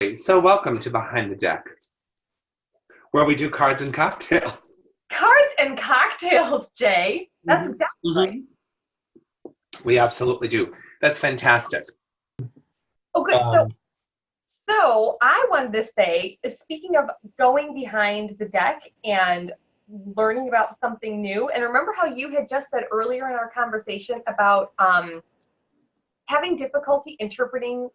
So welcome to Behind the Deck, where we do cards and cocktails. Cards and cocktails, Jay. That's exactly right. We absolutely do. That's fantastic. Oh, good. So I wanted to say, speaking of going behind the deck and learning about something new, and remember how you had just said earlier in our conversation about having difficulty interpreting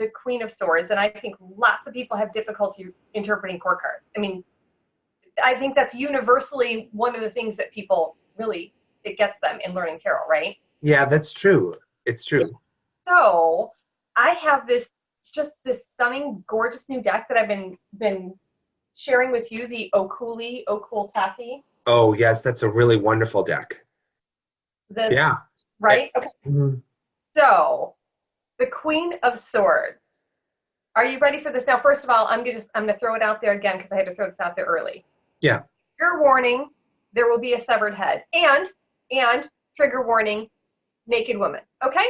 the Queen of Swords, and I think lots of people have difficulty interpreting court cards. I mean, I think that's universally one of the things that people really, it gets them in learning tarot, right? Yeah, that's true. It's true. So I have this stunning, gorgeous new deck that I've been sharing with you, the Oculi Occultati. Oh, yes, that's a really wonderful deck. Yeah. Right? Okay. Mm-hmm. So, the Queen of Swords. Are you ready for this? Now, first of all, I'm gonna throw it out there again because I had to throw this out there early. Yeah. Trigger warning, there will be a severed head. And trigger warning, naked woman. Okay?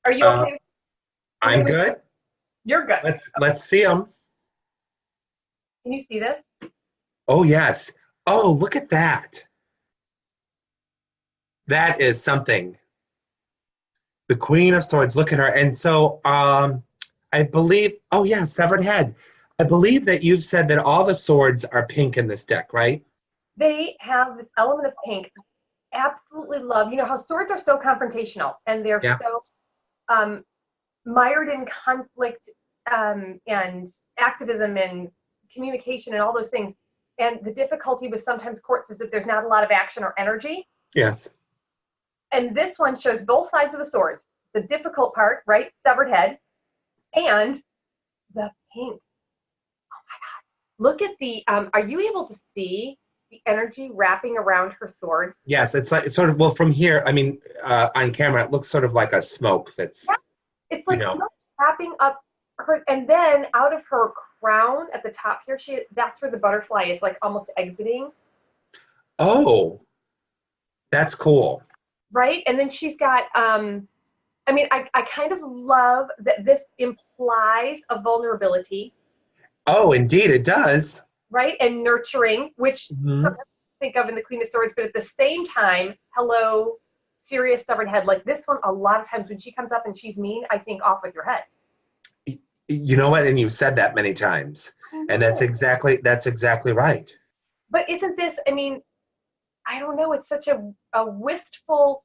Are you okay? I'm good. You're good. Let's see them. Can you see this? Oh, yes. Oh, look at that. That is something. The Queen of Swords, look at her. And so I believe, oh yeah, severed head. I believe that you've said that all the swords are pink in this deck, right? They have this element of pink. Absolutely love. You know how swords are so confrontational and they're so mired in conflict and activism and communication and all those things. And the difficulty with sometimes courts is that there's not a lot of action or energy. Yes. And this one shows both sides of the swords. The difficult part, right? Severed head. And the pink. Oh my God. Look at the, are you able to see the energy wrapping around her sword? Yes, it's like, it's sort of, well, from here, I mean, on camera, it looks sort of like a smoke that's, yeah. It's like smoke wrapping up her, and then out of her crown at the top here, that's where the butterfly is like almost exiting. Oh, that's cool. Right? And then she's got, I mean, I kind of love that this implies a vulnerability. Oh, indeed, it does. Right? And nurturing, which sometimes you think of in the Queen of Swords, but at the same time, hello, serious severed head. Like this one, a lot of times when she comes up and she's mean, I think off with your head. You know what? And you've said that many times. And that's exactly right. But isn't this, I mean, I don't know, it's such a wistful,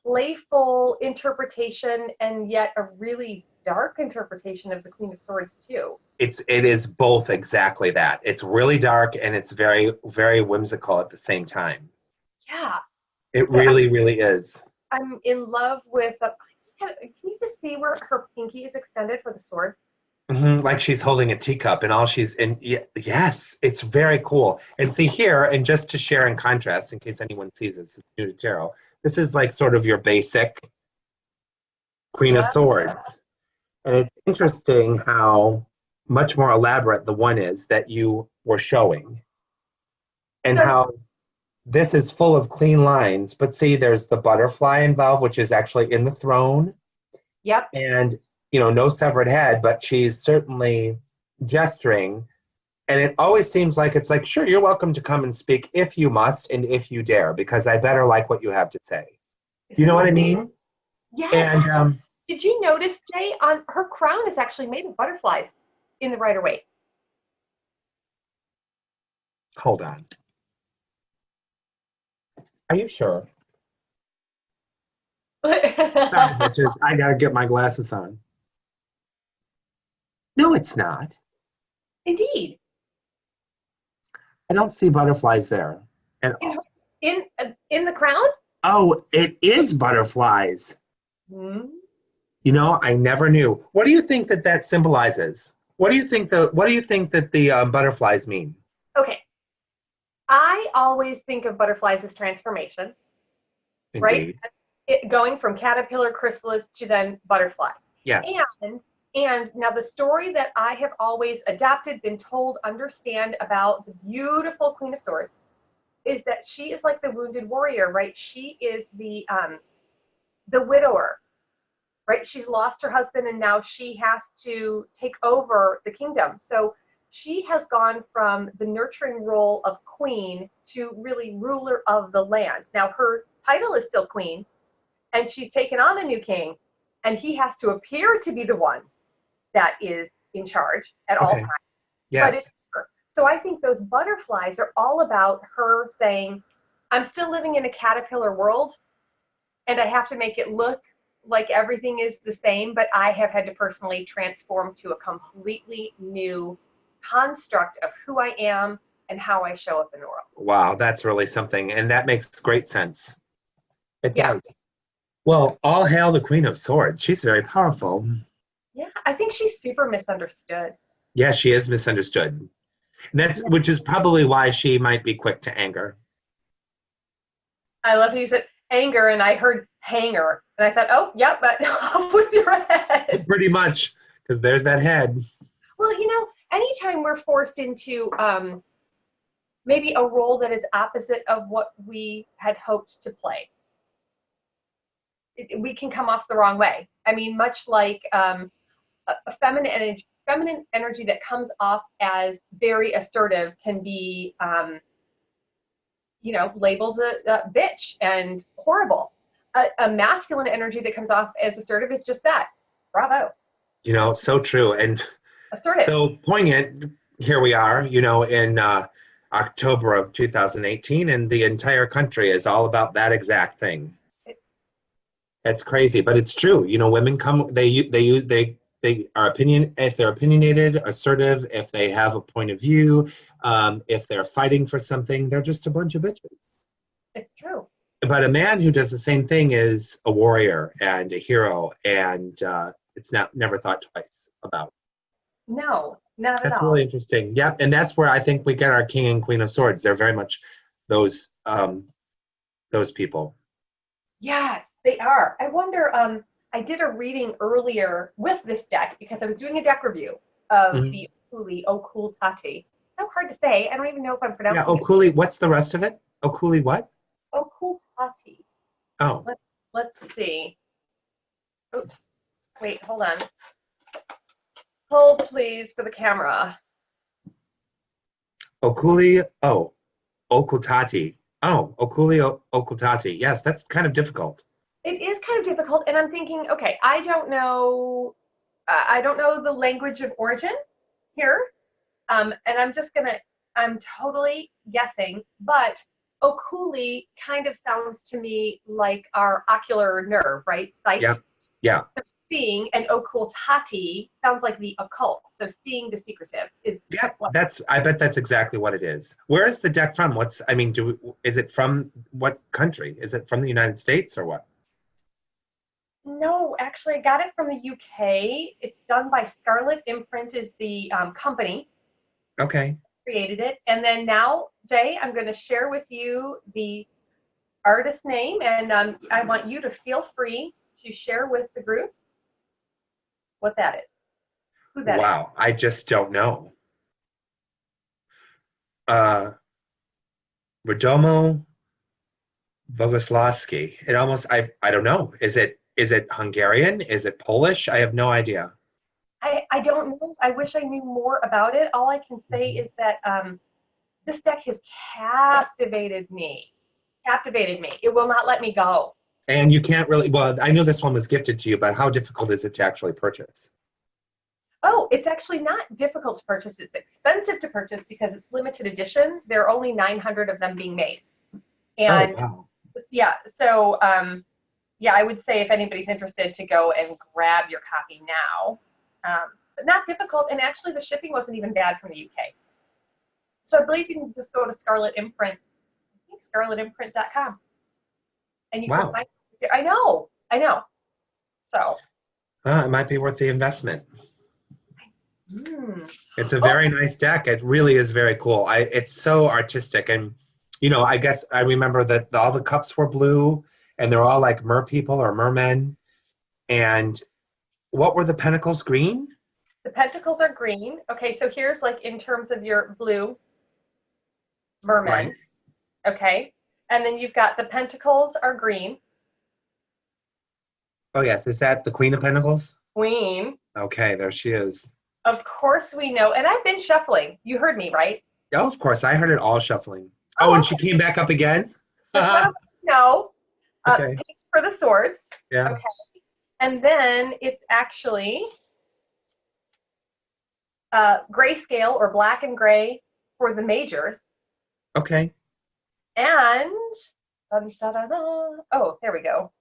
playful interpretation and yet a really dark interpretation of the Queen of Swords too. It is both exactly that. It's really dark and it's very, very whimsical at the same time. Yeah. It really, really is. I'm in love with, can you just see where her pinky is extended for the sword? Like she's holding a teacup and all she's in. Yes, it's very cool. And see here, and just to share in contrast, in case anyone sees this, it's new to tarot. This is like sort of your basic Queen of Swords. And it's interesting how much more elaborate the one is that you were showing. And how this is full of clean lines. But see, there's the butterfly involved, which is actually in the throne. Yep. And no severed head, but she's certainly gesturing. And it always seems like it's like, sure, you're welcome to come and speak if you must and if you dare, because I better like what you have to say. Do you know what I mean? Yeah. And did you notice, Jay, on her crown is actually made of butterflies in the Rider-Waite? Hold on. Are you sure? Sorry, bitches. I gotta get my glasses on. No, it's not. Indeed. I don't see butterflies there. And in the crown? Oh, it is butterflies. I never knew. What do you think that symbolizes? What do you think that the butterflies mean? Okay. I always think of butterflies as transformation. Indeed. Right? Going from caterpillar, chrysalis to then butterfly. Yes. And now the story that I have always adapted, been told, understand about the beautiful Queen of Swords is that she is like the wounded warrior, right? She is the widower right? She's lost her husband and now she has to take over the kingdom. So she has gone from the nurturing role of queen to really ruler of the land. Now her title is still queen, and she's taken on a new king, and he has to appear to be the one that is in charge at all times. Yes. But it's her. So I think those butterflies are all about her saying, I'm still living in a caterpillar world, and I have to make it look like everything is the same, but I have had to personally transform to a completely new construct of who I am and how I show up in the world. Wow, that's really something. And that makes great sense. It Yeah. does. Well, all hail the Queen of Swords. She's very powerful. Yeah, I think she's super misunderstood. Yeah, she is misunderstood. And which is probably why she might be quick to anger. I love how you said anger, and I heard hanger, and I thought, oh, yep, but off with your head. Pretty much, because there's that head. Well, anytime we're forced into maybe a role that is opposite of what we had hoped to play, we can come off the wrong way. I mean, much like a feminine energy that comes off as very assertive can be, labeled a bitch and horrible. A masculine energy that comes off as assertive is just that. Bravo. So true. And assertive. So poignant. Here we are, in October of 2018, and the entire country is all about that exact thing. It's crazy, but it's true. Women come, they are if they're opinionated, assertive, if they have a point of view, if they're fighting for something, they're just a bunch of bitches. It's true. But a man who does the same thing is a warrior and a hero, and it's never thought twice about. No, not at all. That's really interesting. Yep, and that's where I think we get our King and Queen of Swords. They're very much those people. Yes, they are. I wonder, I did a reading earlier with this deck because I was doing a deck review of the Oculi Occultati. So hard to say. I don't even know if I'm pronouncing it. Oculi, what's the rest of it? Oculi what? Occultati. Oh. Let's see. Oops. Wait, hold on. Hold, please, for the camera. Oculi, Occultati. Oh, Oculi Occultati. Yes, that's kind of difficult. It is kind of difficult, and I'm thinking, okay, I don't know the language of origin here, and I'm totally guessing, but oculi kind of sounds to me like our ocular nerve, right? Sight. Yeah. So seeing, and occultati sounds like the occult. So seeing the secretive is. Yeah, I bet that's exactly what it is. Where is the deck from? Is it from what country? Is it from the United States or what? No, actually, I got it from the UK. It's done by Scarlet Imprint is the company. Okay. Created it. And then now, Jay, I'm going to share with you the artist name, and I want you to feel free to share with the group what that is. Who that is. Wow, I just don't know. Radomo Boguslavski. It almost, I don't know. Is it Hungarian? Is it Polish? I have no idea. I don't know. I wish I knew more about it. All I can say is that this deck has captivated me. It will not let me go. And you can't really, well, I know this one was gifted to you, but how difficult is it to actually purchase? Oh, it's actually not difficult to purchase. It's expensive to purchase because it's limited edition. There are only 900 of them being made. And wow. Yeah, so I would say if anybody's interested to go and grab your copy now. But not difficult, and actually the shipping wasn't even bad from the UK. So I believe you can just go to Scarlet Imprint, I think scarletimprint.com. And you can find it. I know. So. It might be worth the investment. It's a very nice deck. It really is very cool. It's so artistic, and I guess I remember that all the cups were blue, and they're all like mer people or mermen. And what were the pentacles? Green? The pentacles are green. Okay, so here's like in terms of your blue mermen. Right. Okay, and then you've got the pentacles are green. Oh, yes. Is that the Queen of Pentacles? Queen. Okay, there she is. Of course we know. And I've been shuffling. You heard me, right? Oh, of course. I heard it all shuffling. Oh, Oh, and okay. she came back up again? Just want to know. Okay. Page for the swords. Yeah. Okay. And then it's actually grayscale or black and gray for the majors. Okay. And, oh, there we go.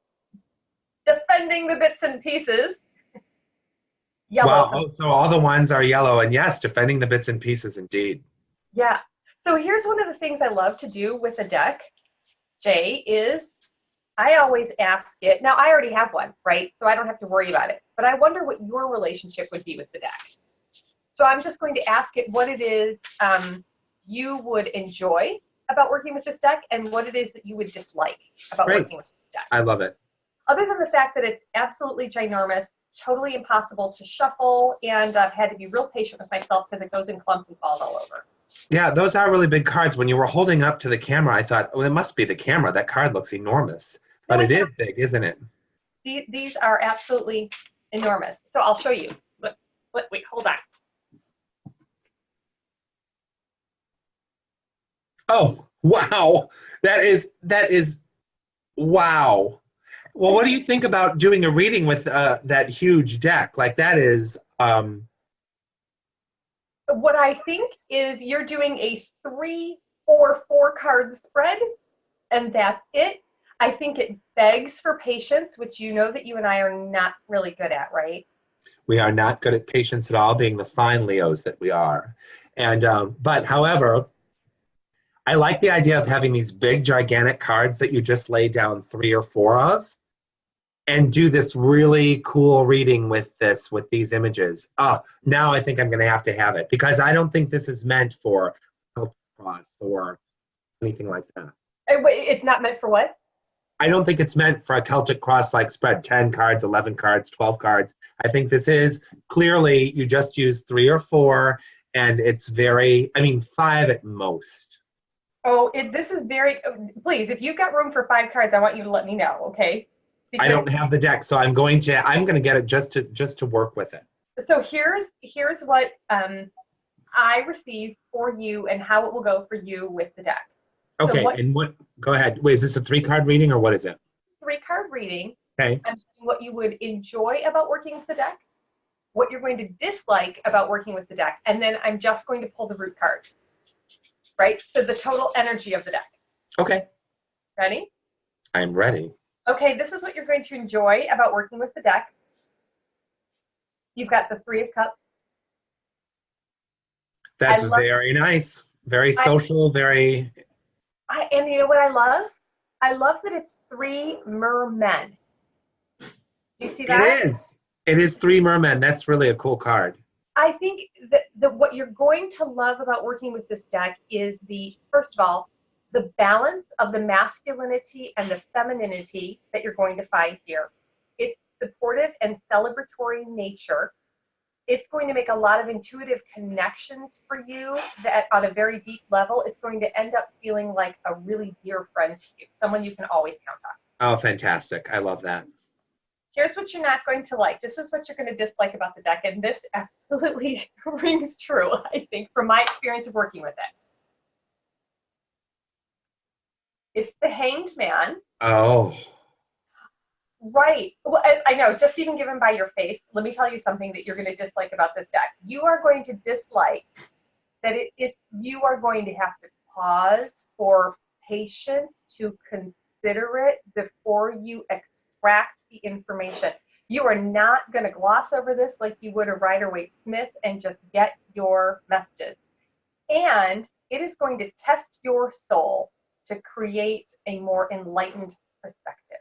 Defending the bits and pieces. Yellow. Wow. Oh, so all the ones are yellow. And yes, defending the bits and pieces indeed. Yeah. So here's one of the things I love to do with a deck, Jay, is I always ask it. Now, I already have one, right? So I don't have to worry about it. But I wonder what your relationship would be with the deck. So I'm just going to ask it what it is you would enjoy about working with this deck and what it is that you would dislike about working with this deck. I love it. Other than the fact that it's absolutely ginormous, totally impossible to shuffle, and I've had to be real patient with myself because it goes in clumps and falls all over. Yeah, those are really big cards. When you were holding up to the camera, I thought, oh, it must be the camera. That card looks enormous. But No, it is big, isn't it? These are absolutely enormous. So I'll show you. Wait, hold on. Oh, wow. That is, wow. Well, what do you think about doing a reading with that huge deck? Like that is, What I think is you're doing a 3 or 4 card spread, and that's it. I think it begs for patience, which you know that you and I are not really good at, right? we are not good at patience at all, being the fine Leos that we are. And but however, I like the idea of having these big, gigantic cards that you just lay down 3 or 4 of, and do this really cool reading with these images. Oh, now I think I'm going to have it because I don't think this is meant for cross or anything like that. It's not meant for what? I don't think it's meant for a Celtic cross-like spread, 10 cards, 11 cards, 12 cards. I think this is clearly you just use 3 or 4, and it's very, 5 at most. Oh, this is very, please, if you've got room for 5 cards, I want you to let me know, okay? Because I don't have the deck, so I'm going to get it just to work with it. So here's what I received for you and how it will go for you with the deck. Okay, so go ahead. Wait, is this a 3-card reading or what is it? 3-card reading. Okay. And what you would enjoy about working with the deck, what you're going to dislike about working with the deck, and then I'm just going to pull the root card. Right? So the total energy of the deck. Okay. Ready? I'm ready. Okay, this is what you're going to enjoy about working with the deck. You've got the 3 of Cups. That's very nice. Very social, very... And you know what I love? I love that it's 3 mermen. Do you see that? It is. It is 3 mermen. That's really a cool card. I think that what you're going to love about working with this deck is first of all, the balance of the masculinity and the femininity that you're going to find here. It's supportive and celebratory nature. It's going to make a lot of intuitive connections for you that on a very deep level, it's going to end up feeling like a really dear friend to you, someone you can always count on. Oh, fantastic. I love that. Here's what you're not going to like. This is what you're going to dislike about the deck, and this absolutely rings true, I think, from my experience of working with it. It's the Hanged Man. Oh. Right. Well, I know, just even given by your face, let me tell you something that you're going to dislike about this deck. You are going to dislike that you are going to have to pause for patience to consider it before you extract the information. You are not going to gloss over this like you would a Rider-Waite-Smith and just get your messages. And it is going to test your soul to create a more enlightened perspective.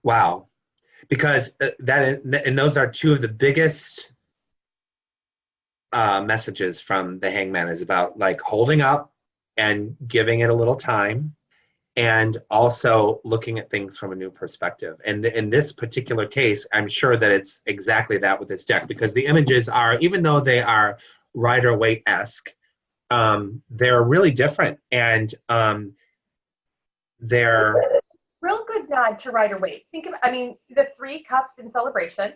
Wow. Because those are 2 of the biggest messages from the Hangman is about like holding up and giving it a little time and also looking at things from a new perspective. And in this particular case, I'm sure that it's exactly that with this deck because the images are, even though they are Rider-Waite-esque, they're really different and they're Real good nod to Rider-Waite. Think of, I mean, the 3 cups in celebration.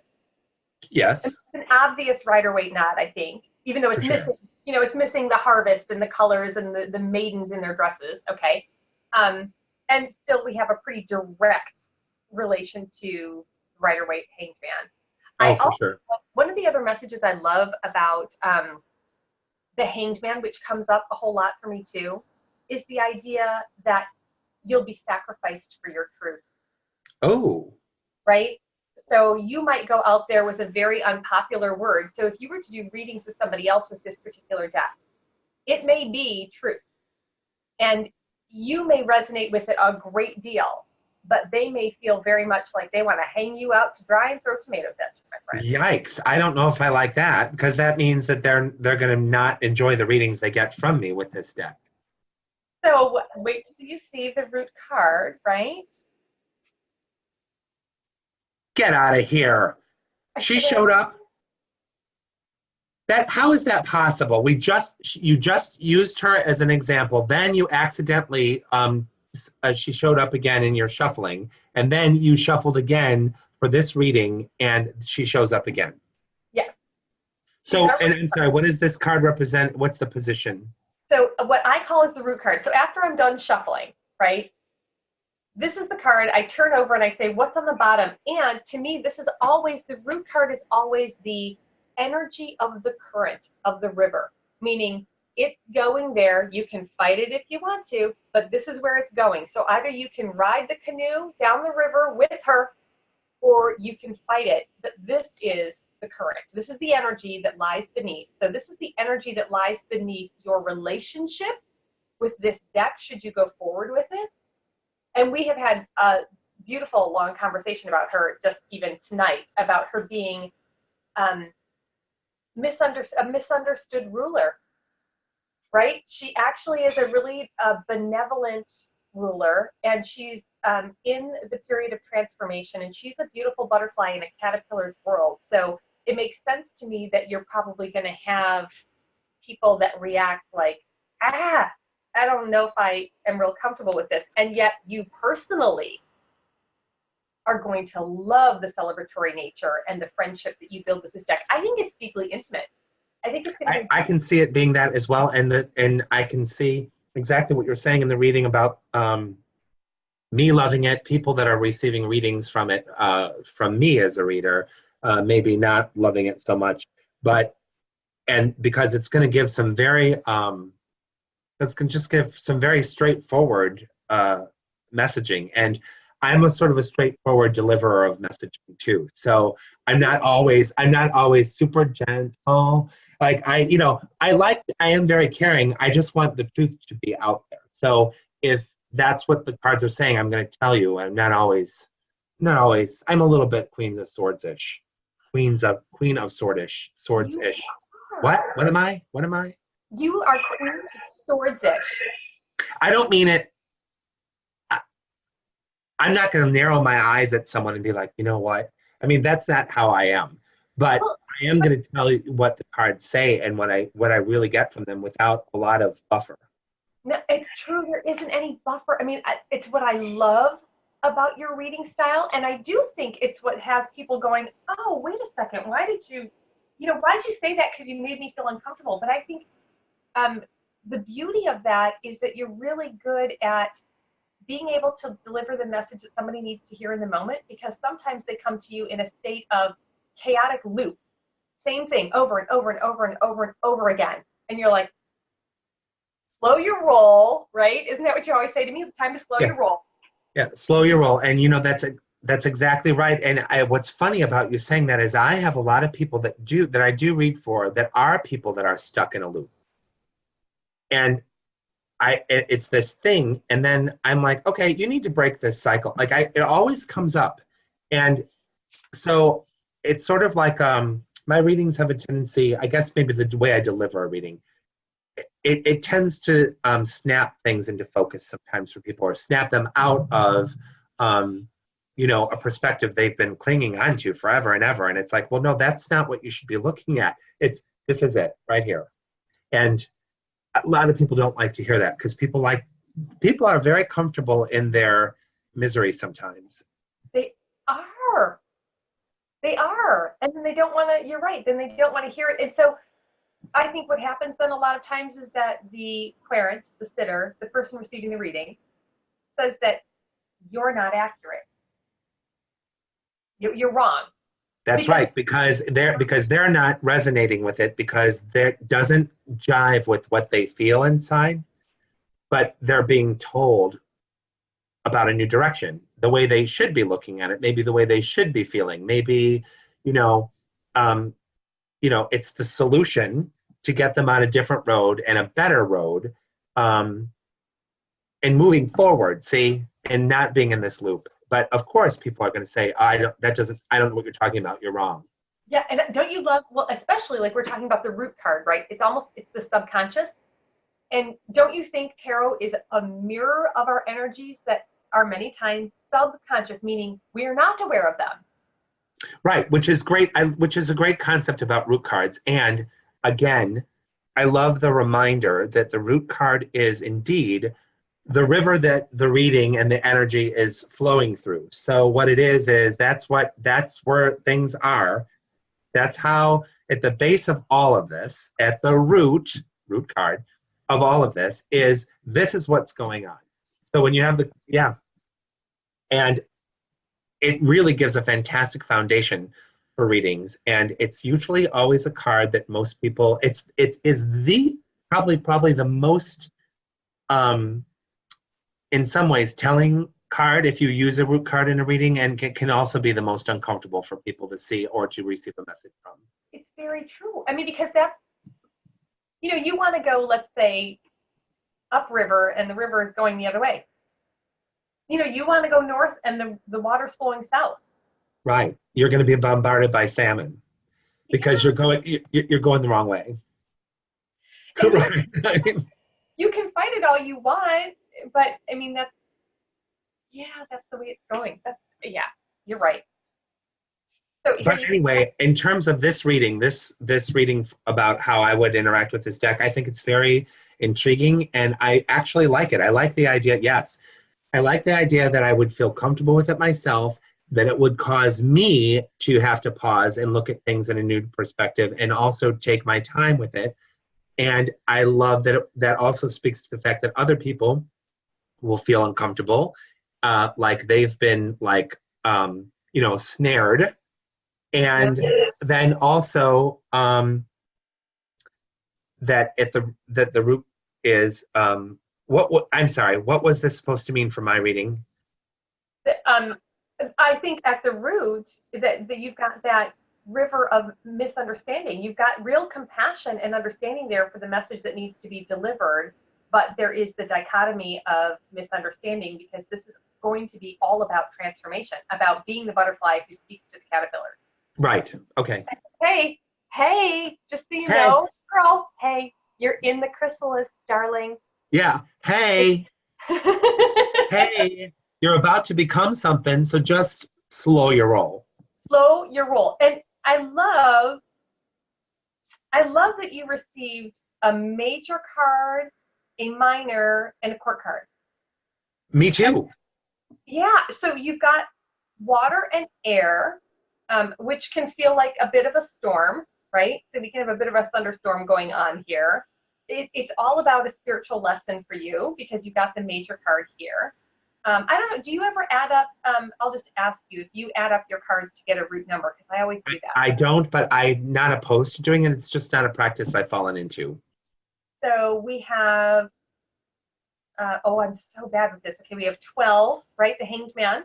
Yes. It's an obvious Rider-Waite nod, I think, even though it's missing, it's missing the harvest and the colors and the maidens in their dresses. Okay. And still we have a pretty direct relation to Rider-Waite Hanged Man. Oh, for sure. One of the other messages I love about the Hanged Man, which comes up a whole lot for me too, is the idea that you'll be sacrificed for your truth. Oh. Right? So you might go out there with a very unpopular word. So if you were to do readings with somebody else with this particular deck, it may be truth. And you may resonate with it a great deal, but they may feel very much like they want to hang you out to dry and throw tomatoes at you, my friend. Yikes. I don't know if I like that, because that means that they're going to not enjoy the readings they get from me with this deck. So wait till you see the root card, right? Get out of here. She showed up. How is that possible? You just used her as an example. Then you accidentally, she showed up again in your shuffling, and then you shuffled again for this reading, and she shows up again. Yes. So, and I'm sorry, what does this card represent? What's the position? So what I call is the root card. So after I'm done shuffling, right? This is the card I turn over and I say, what's on the bottom? And to me, this is always, the root card is always the energy of the current of the river, meaning it's going there. You can fight it if you want to, but this is where it's going. So either you can ride the canoe down the river with her, or you can fight it. But this is the current. This is the energy that lies beneath. So this is the energy that lies beneath your relationship with this deck, should you go forward with it. And we have had a beautiful long conversation about her just even tonight, about her being a misunderstood ruler, right? She actually is a really benevolent ruler, and she's in the period of transformation, and she's a beautiful butterfly in a caterpillar's world. So it makes sense to me that you're probably going to have people that react like, I don't know if I am real comfortable with this. And yet you personally are going to love the celebratory nature and the friendship that you build with this deck. I think it's deeply intimate. I think it's going to be I can see it being that as well. And I can see exactly what you're saying in the reading about me loving it, people that are receiving readings from it, from me as a reader, maybe not loving it so much, and because it's going to give some very, it's going to just give some very straightforward messaging. And I'm a sort of a straightforward deliverer of messaging too. So I'm not always super gentle. Like I am very caring. I just want the truth to be out there. So if that's what the cards are saying, I'm going to tell you. I'm not always. I'm a little bit Queen of Swords-ish. Queen of Swords-ish. What? What am I? You are Queen of Swords-ish. I don't mean it. I'm not going to narrow my eyes at someone and be like, you know what? I mean, that's not how I am. But I am going to tell you what the cards say and what I really get from them without a lot of buffer. No, it's true. There isn't any buffer. I mean, it's what I love about your reading style. And I do think it's what has people going, oh, wait a second. Why did you say that? Because you made me feel uncomfortable. But I think the beauty of that is that you're really good at being able to deliver the message that somebody needs to hear in the moment, because sometimes they come to you in a state of chaotic loop. Same thing over and over and over and over and over again. And you're like, slow your roll, right? Isn't that what you always say to me? It's time to slow your roll. Yeah, slow your roll. And that's exactly right. And what's funny about you saying that is I have a lot of people that I do read for that are people that are stuck in a loop. And it's this thing, and then I'm like, okay, you need to break this cycle. Like it always comes up. And so it's sort of like my readings have a tendency, I guess maybe the way I deliver a reading, it tends to snap things into focus sometimes for people, or snap them out of a perspective they've been clinging onto forever and ever. And it's like, well, no, that's not what you should be looking at. This is it right here. And a lot of people don't like to hear that, because people are very comfortable in their misery sometimes. They are. They are. And then they don't want to, you're right, then they don't want to hear it. And so I think what happens then a lot of times is that the querent, the sitter, the person receiving the reading, says that you're not accurate. You're wrong. That's right, because they're not resonating with it, because that doesn't jive with what they feel inside, but they're being told about a new direction, the way they should be looking at it, maybe the way they should be feeling, maybe, it's the solution to get them on a different road and a better road, and moving forward, see, and not being in this loop. But of course, people are going to say, I don't know what you're talking about. You're wrong. Yeah, and don't you love, well, especially like we're talking about the root card, right? It's the subconscious. And don't you think tarot is a mirror of our energies that are many times subconscious, meaning we're not aware of them? Right, which is great. Which is a great concept about root cards. And again, I love the reminder that the root card is indeed the river that the reading and the energy is flowing through. So what it is that's where things are. That's how, at the base of all of this, at the root card of all of this is what's going on. So when you have and it really gives a fantastic foundation for readings. And it's usually always a card that most people, it is the probably the most, in some ways, telling card if you use a root card in a reading, and can also be the most uncomfortable for people to see or to receive a message from. It's very true. I mean, because that's, you want to go, let's say, upriver and the river is going the other way. You want to go north and the water's flowing south. Right. You're going to be bombarded by salmon because you're going the wrong way. Right. You can fight it all you want, but I mean, that's the way it's going. You're right. So, but anyway, in terms of this reading, this reading about how I would interact with this deck, I think it's very intriguing, and I actually like it. I like the idea, yes. I like the idea that I would feel comfortable with it myself, that it would cause me to have to pause and look at things in a new perspective and also take my time with it. And I love that that also speaks to the fact that other people will feel uncomfortable, like they've been snared. And then also that the root is, I'm sorry, what was this supposed to mean for my reading? I think at the root that you've got that river of misunderstanding. You've got real compassion and understanding there for the message that needs to be delivered, but there is the dichotomy of misunderstanding, because this is going to be all about transformation, about being the butterfly who speaks to the caterpillar. Right. Okay. Hey, just so you know, girl, hey, you're in the chrysalis, darling. Yeah. Hey. Hey, you're about to become something, so just slow your roll. Slow your roll. And I love that you received a major card, a minor, and a court card. Me too. Yeah, so you've got water and air, which can feel like a bit of a storm, right? So we can have a bit of a thunderstorm going on here. It's all about a spiritual lesson for you, because you've got the major card here. I don't know, do you ever add up, I'll just ask you if you add up your cards to get a root number, because I always do that. I don't, but I'm not opposed to doing it. It's just not a practice I've fallen into. So we have, I'm so bad with this. Okay, we have 12, right? The Hanged Man.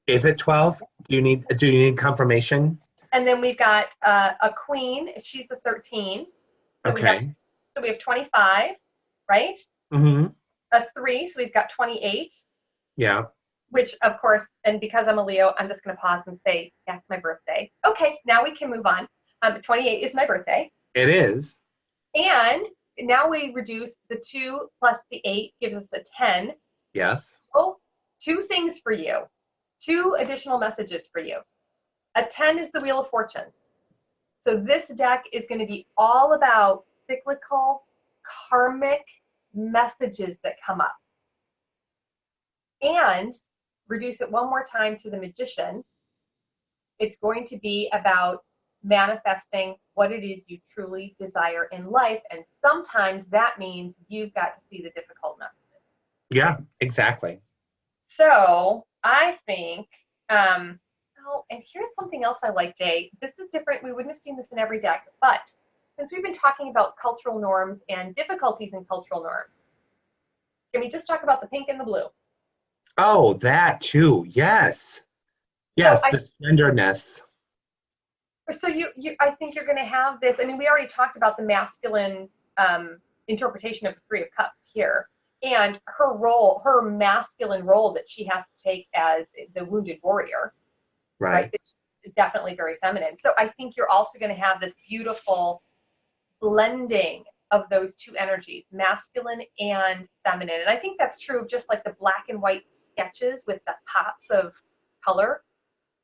Is it 12? Do you need confirmation? And then we've got a Queen. She's the 13. So okay. We have 25, right? Mm-hmm. A 3, so we've got 28. Yeah. Which, of course, and because I'm a Leo, I'm just going to pause and say, that's my birthday. Okay, now we can move on. 28 is my birthday. It is. And now we reduce the 2 plus the 8 gives us a 10. Yes. Oh, 2 things for you. 2 additional messages for you. A 10 is the Wheel of Fortune. So this deck is going to be all about cyclical, karmic messages that come up. And reduce it one more time to the Magician. It's going to be about manifesting what it is you truly desire in life. And sometimes that means you've got to see the difficult messages. Yeah, exactly. So I think, oh, and here's something else I like, Jay. This is different. We wouldn't have seen this in every deck, but since we've been talking about cultural norms and difficulties in cultural norms, can we just talk about the pink and the blue? Oh, that too. Yes. So Yes, this genderedness. I think you're going to have this. I mean, we already talked about the masculine interpretation of the Three of Cups here, and her role, her masculine role that she has to take as the wounded warrior, right? It's definitely very feminine. So I think you're also going to have this beautiful blending of those two energies, masculine and feminine. And I think that's true of just like the black and white sketches with the pops of color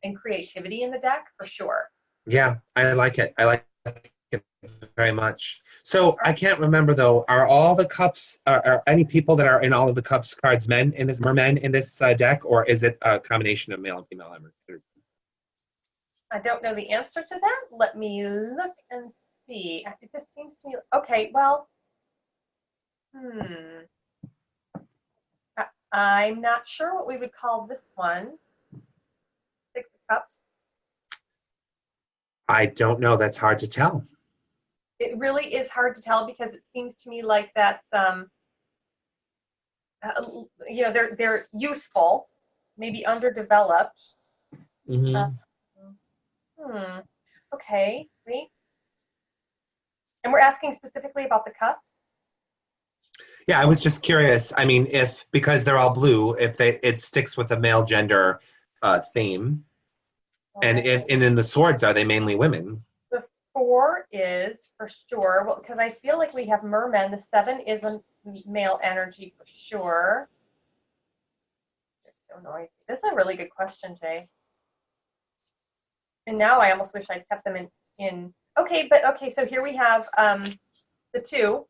and creativity in the deck, for sure. Yeah, I like it. I like it very much. So I can't remember though, are all the cups, are any people that are in all of the cups cards men in this, mermen in this deck, or is it a combination of male and female energy? I don't know the answer to that. Let me look and see. It just seems to me, okay, well, I'm not sure what we would call this one. Six of Cups. I don't know. That's hard to tell. It really is hard to tell because it seems to me like that's, you know, they're useful, maybe underdeveloped. Okay, wait. And we're asking specifically about the cups? Yeah, I was just curious. I mean, if, because they're all blue, if it sticks with the male gender theme. And in the swords, are they mainly women? The 4 is for sure. Well, because I feel like we have mermen. The 7 is a male energy for sure. They're so noisy. This is a really good question, Jay. And now I almost wish I'd kept them in. Okay, but okay, so here we have the 2.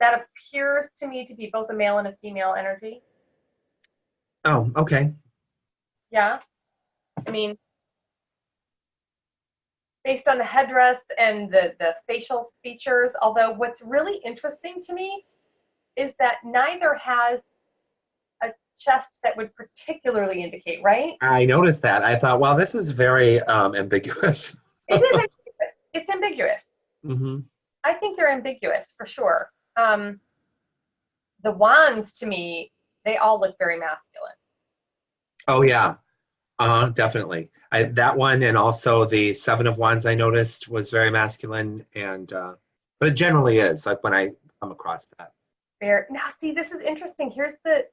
That appears to me to be both a male and a female energy. Oh, okay. Yeah. I mean, based on the headdress and the facial features, although what's really interesting to me is that neither has a chest that would particularly indicate, right? I noticed that. I thought, well, this is very ambiguous. It is ambiguous. It's ambiguous. Mm-hmm. I think they're ambiguous for sure. The wands, to me, they all look very masculine. Oh, yeah. Definitely. That one, and also the 7 of Wands I noticed was very masculine, and but it generally is, like when I come across that. Fair. Now, see, this is interesting. Here's the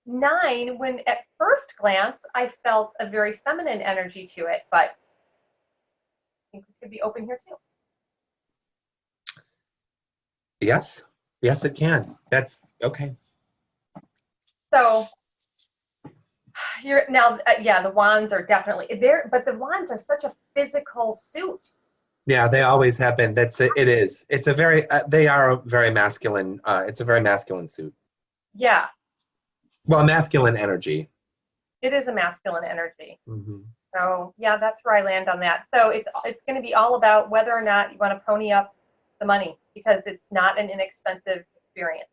9, when at first glance, I felt a very feminine energy to it, but I think we could be open here too. Yes. Yes, it can. That's okay. So you're now, yeah, the wands are definitely there, but the wands are such a physical suit. Yeah, they always have been. That's it. It is. It's a very. They are a very masculine. It's a very masculine suit. Yeah. Well, masculine energy. It is a masculine energy. Mm-hmm. So yeah, that's where I land on that. So it's going to be all about whether or not you want to pony up the money, because it's not an inexpensive experience.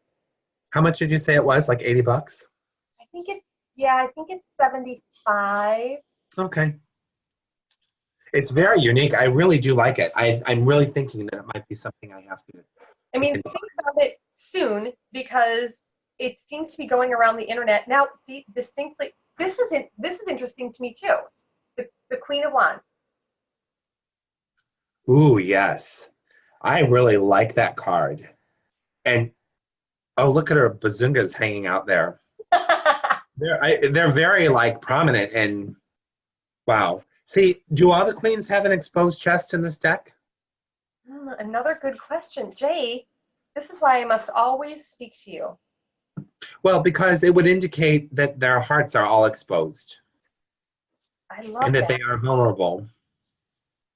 How much did you say it was? Like $80? I think it's 75. Okay. It's very unique. I really do like it. I'm really thinking that it might be something I have to. I mean, think about it soon, because it seems to be going around the internet now. See, distinctly, this is interesting to me too. The Queen of Wands. Ooh, yes. I really like that card. And oh, look at her bazungas hanging out there. They're very like prominent, and wow. See, do all the queens have an exposed chest in this deck? Another good question, Jay. This is why I must always speak to you. Well, because it would indicate that their hearts are all exposed. I love and that that. they are vulnerable.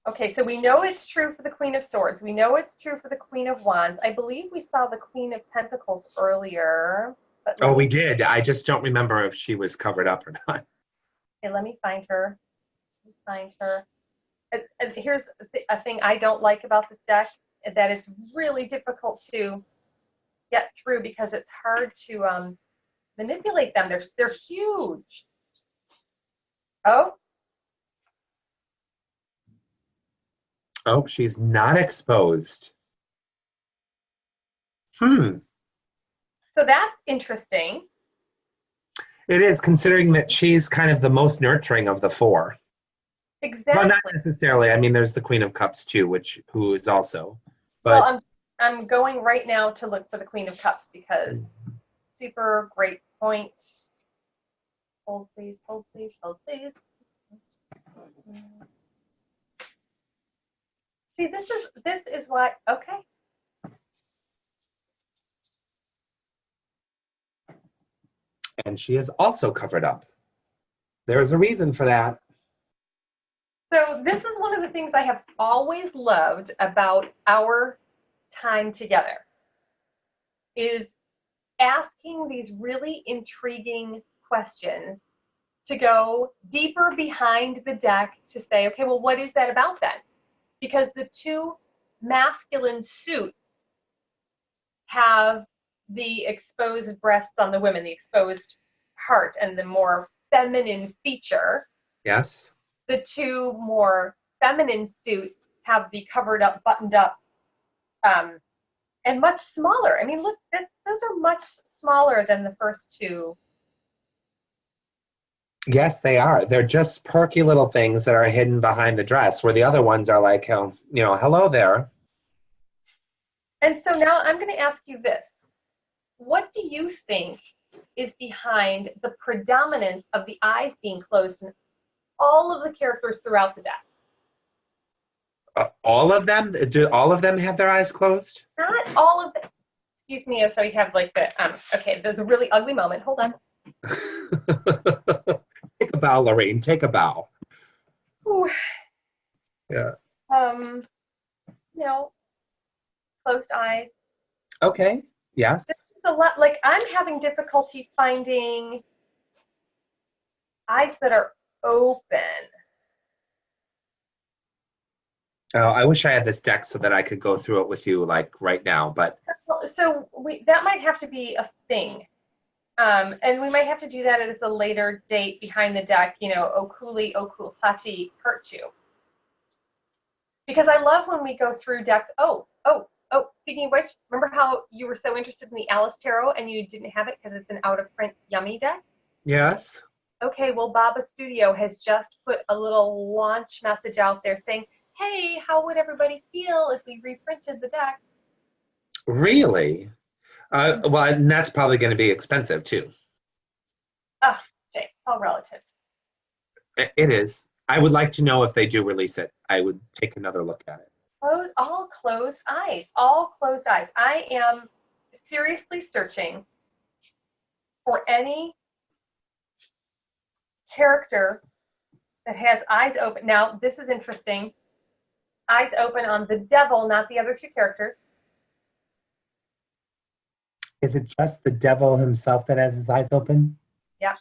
Okay, so we know it's true for the Queen of Swords. We know it's true for the Queen of Wands. I believe we saw the Queen of Pentacles earlier, But Oh, we did. I just don't remember if she was covered up or not. okay, let me find her. Find her. And here's a thing I don't like about this deck, that it's really difficult to get through because it's hard to manipulate them. They're huge. Oh. Oh, she's not exposed. Hmm. So that's interesting. It is, considering that she's kind of the most nurturing of the four. Exactly. Well, not necessarily. I mean, there's the Queen of Cups too, who is also. But Well, I'm going right now to look for the Queen of Cups because super great point. Hold please, hold please, hold please. See, this is why. Okay. and she is also covered up. There's a reason for that. So this is one of the things I have always loved about our time together, is asking these really intriguing questions to go deeper behind the deck to say, okay, well, what is that about then? Because the two masculine suits have the exposed breasts on the women, the exposed heart, and the more feminine feature. Yes. The two more feminine suits have the covered up, buttoned up, and much smaller. I mean, look, those are much smaller than the first two. Yes, they are. They're just perky little things that are hidden behind the dress, where the other ones are like, hello there. And so now I'm going to ask you this. What do you think is behind the predominance of the eyes being closed in all of the characters throughout the deck? All of them? Do all of them have their eyes closed? Not all of them. Excuse me, so we have like the really ugly moment. Hold on. Take a bow, Loreen. Take a bow. Ooh. Yeah. No. Closed eyes. Okay. Yes. There's just a lot. Like, I'm having difficulty finding eyes that are open. Oh, I wish I had this deck so that I could go through it with you like right now, but So that might have to be a thing. And we might have to do that at a later date behind the deck, Oculi Occultati Part 2. Because I love when we go through decks. Oh, speaking of which, remember how you were so interested in the Alice Tarot and you didn't have it because it's an out-of-print yummy deck? yes. Okay, well, Baba Studio has just put a little launch message out there saying, hey, how would everybody feel if we reprinted the deck? Really? Well, and that's probably going to be expensive too. Oh, Jay, it's all relative. It is. I would like to know if they do release it. I would take another look at it. All closed eyes. All closed eyes. I am seriously searching for any character that has eyes open. Now, this is interesting. Eyes open on the devil, not the other two characters. Is it just the devil himself that has his eyes open? Yeah.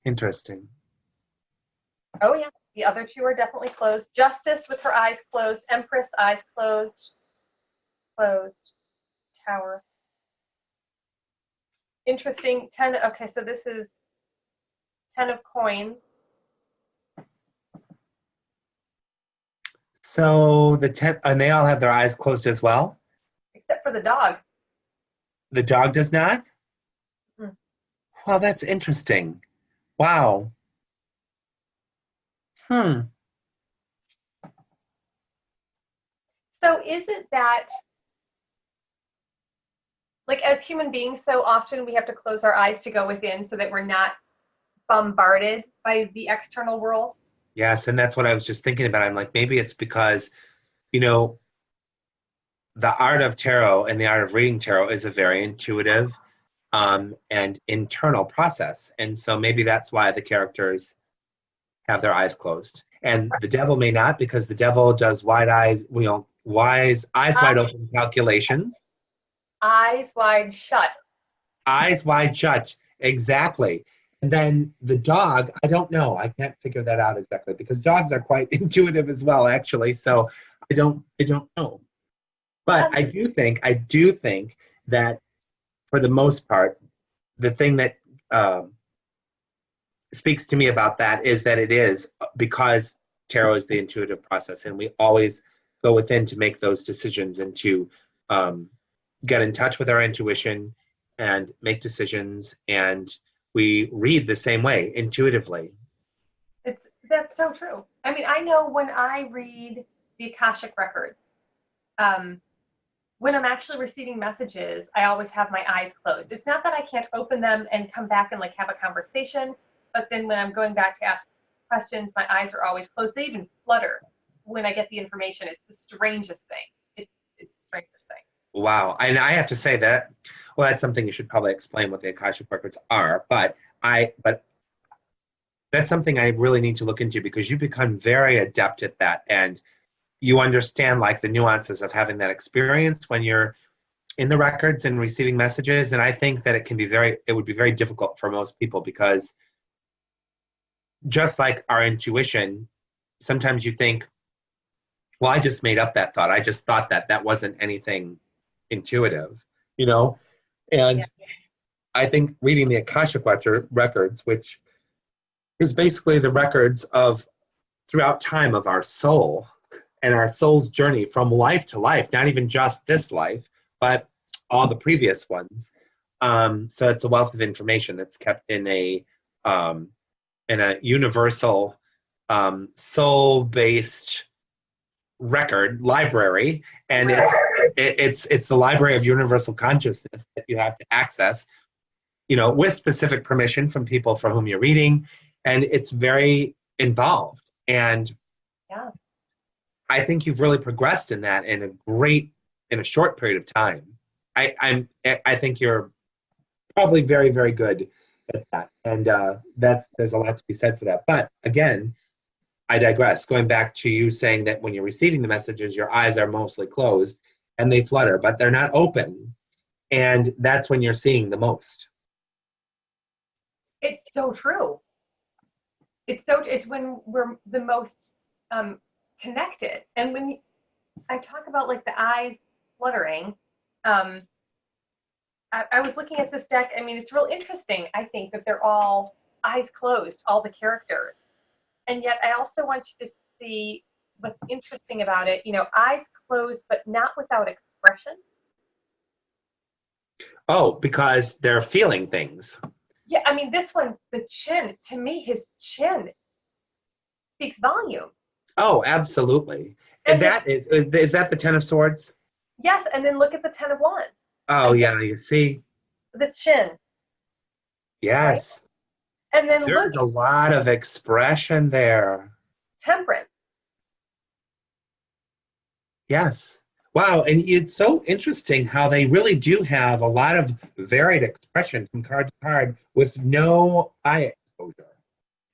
Interesting. Oh, yeah. The other two are definitely closed. Justice with her eyes closed. Empress, eyes closed. Closed. Tower. Interesting. 10. Okay, so this is 10 of coins. So the 10, and they all have their eyes closed as well? Except for the dog. The dog does not? Mm. Well, that's interesting. Wow. So is it that, like, as human beings, so often we have to close our eyes to go within so that we're not bombarded by the external world? Yes, and that's what I was just thinking about. I'm like, maybe it's because, the art of tarot and the art of reading tarot is a very intuitive and internal process. And so maybe that's why the characters have their eyes closed. And the devil may not, because the devil does eyes wide open calculations. Eyes wide shut. Eyes wide shut. Exactly. And then the dog, I don't know. I can't figure that out exactly because dogs are quite intuitive as well, actually. So I don't know. But I do think that for the most part, the thing that um, speaks to me about that is that it is because tarot is the intuitive process, and we always go within to make those decisions and to um, get in touch with our intuition and make decisions. And we read the same way intuitively. That's so true. I mean, I know when I read the Akashic records, um, when I'm actually receiving messages, I always have my eyes closed. It's not that I can't open them and come back and like have a conversation, but then when I'm going back to ask questions, my eyes are always closed. They even flutter when I get the information. It's the strangest thing. It's the strangest thing. Wow. And I have to say that, well, that's something you should probably explain what the Akashic records are, but that's something I really need to look into because you become very adept at that, and you understand like the nuances of having that experience when you're in the records and receiving messages. And I think that it would be very difficult for most people because just like our intuition, sometimes you think, well, I just made up that thought. I just thought that wasn't anything intuitive, you know? Yeah. And I think reading the Akashic records, which is basically the records of throughout time of our soul and our soul's journey from life to life, not even just this life, but all the previous ones. So it's a wealth of information that's kept um, in a universal soul-based record library, and it's the library of universal consciousness that you have to access, with specific permission from people for whom you're reading, and it's very involved. And Yeah. I think you've really progressed in that in a short period of time. I think you're probably very, very good at that, and there's a lot to be said for that. But again, I digress. Going back to you saying that when you're receiving the messages, your eyes are mostly closed and they flutter, but they're not open, and that's when you're seeing the most. It's so true. It's when we're the most connected. And when I talk about like the eyes fluttering, um, I was looking at this deck. I mean, it's real interesting. I think that they're all eyes closed, all the characters. And yet I also want you to see what's interesting about it. Eyes closed, but not without expression. Oh, because they're feeling things. Yeah, I mean, this one, the chin, to me, his chin speaks volume. Oh, absolutely. And And is that the Ten of Swords? yes, and then look at the Ten of Wands. Oh, yeah, you see? The chin, right? Yes. And then look There's a lot of expression there. temperance. Yes. Wow, and it's so interesting how they really do have a lot of varied expression from card to card with no eye exposure.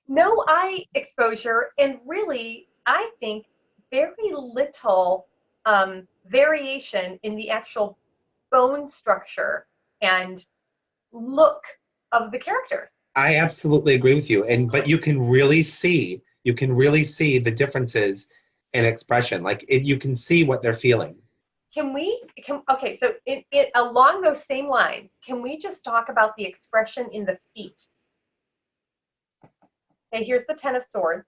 No eye exposure, and really, I think very little variation in the actual bone structure and look of the characters. I absolutely agree with you. But you can really see the differences in expression. You can see what they're feeling. Okay, so it along those same lines, can we just talk about the expression in the feet? Okay, here's the Ten of Swords.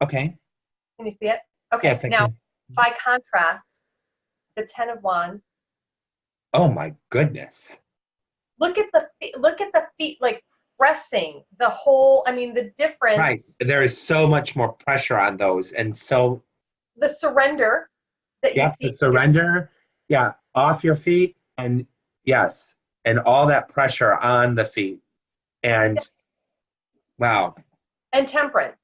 Okay. Can you see it? Okay, Yes, I now can. by contrast, the Ten of Wands. Oh my goodness. Look at the feet like pressing the whole. I mean, the difference. Right. There is so much more pressure on those. And so, The surrender that you yeah, see the here. surrender, yeah, off your feet. And yes, and all that pressure on the feet. And wow. And temperance.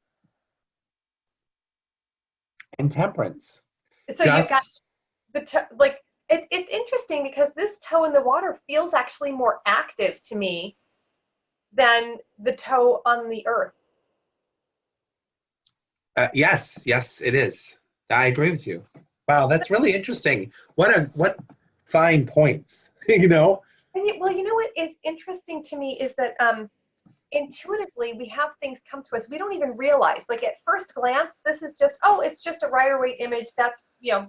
And temperance. So you've got Just, it's interesting because this toe in the water feels actually more active to me than the toe on the earth. yes, it is. I agree with you. Wow, that's really interesting. What fine points, you know? Well, you know what is interesting to me is that intuitively we have things come to us we don't even realize. Like at first glance, this is just, oh, it's just a Rider-Waite image. That's,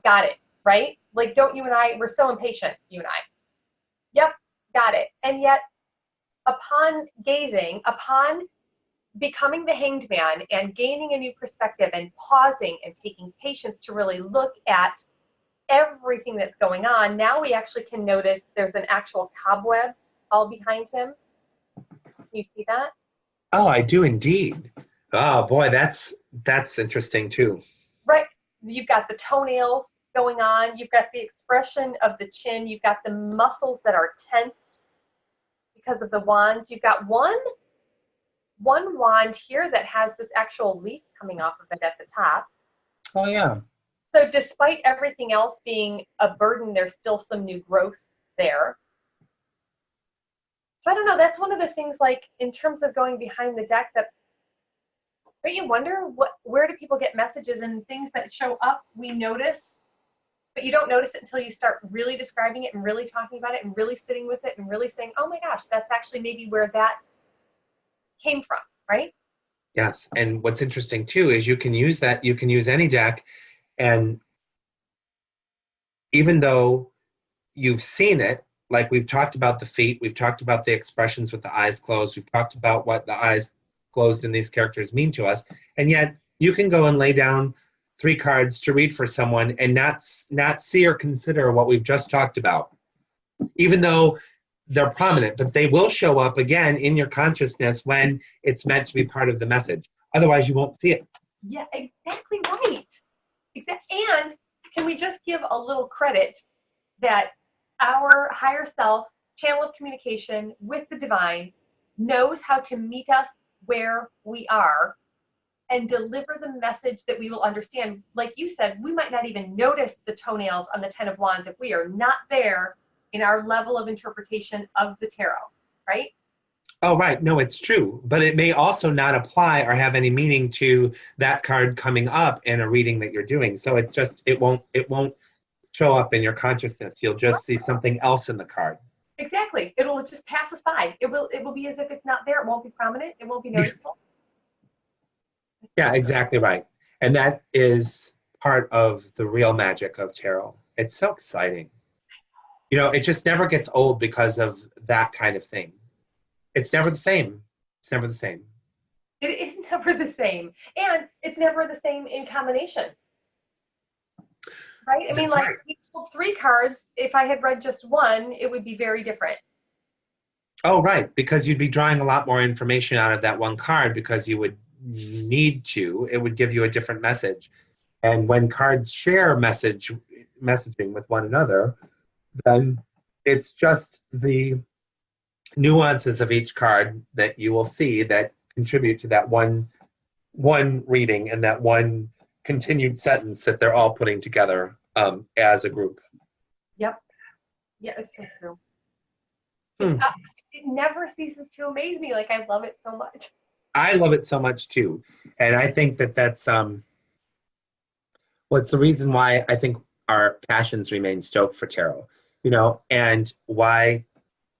got it, right? Like, don't you and I, we're so impatient, you and I. Yep, got it. And yet, upon gazing, upon becoming the Hanged Man and gaining a new perspective and pausing and taking patience to really look at everything that's going on, now we actually can notice there's an actual cobweb all behind him. You see that? Oh, I do indeed. Oh boy, that's interesting too. Right. You've got the toenails going on. You've got the expression of the chin. You've got the muscles that are tensed because of the wands. You've got one wand here that has this actual leaf coming off of it at the top. Oh yeah. So despite everything else being a burden, there's still some new growth there. So I don't know, that's one of the things, like, in terms of going behind the deck, that, don't you wonder where do people get messages and things that show up we notice, but you don't notice it until you start really describing it and really talking about it and really sitting with it and really saying, oh my gosh, that's actually maybe where that came from, right? Yes, and what's interesting too is you can use any deck, and even though you've seen it, like we've talked about the feet, we've talked about the expressions with the eyes closed, we've talked about what the eyes closed in these characters mean to us, and yet you can go and lay down 3 cards to read for someone and not see or consider what we've just talked about, even though they're prominent, but they will show up again in your consciousness when it's meant to be part of the message. Otherwise, you won't see it. Yeah, exactly right. And can we just give a little credit that our higher self, channel of communication with the divine, knows how to meet us where we are and deliver the message that we will understand. Like you said, we might not even notice the toenails on the 10 of Wands if we are not there in our level of interpretation of the tarot, right? Oh, right. No, it's true. But it may also not apply or have any meaning to that card coming up in a reading that you're doing. So it won't show up in your consciousness. You'll just see something else in the card. Exactly. It'll just pass us by. It will be as if it's not there. It won't be prominent. It won't be noticeable. Yeah, exactly right. And that is part of the real magic of tarot. It's so exciting. It just never gets old because of that kind of thing. It's never the same. It's never the same. It is never the same. And it's never the same in combination. Right? I mean, like, right. we pulled 3 cards. If I had read just one, it would be very different. Oh, right. Because you'd be drawing a lot more information out of that one card because you would need to. It would give you a different message. And when cards share messaging with one another, then it's just the nuances of each card that you will see that contribute to that one reading and that one continued sentence that they're all putting together as a group. Yep. Yeah, it's so true. It never ceases to amaze me. Like, I love it so much. I love it so much too. And I think that's what's the reason why I think our passions remain stoked for tarot, and why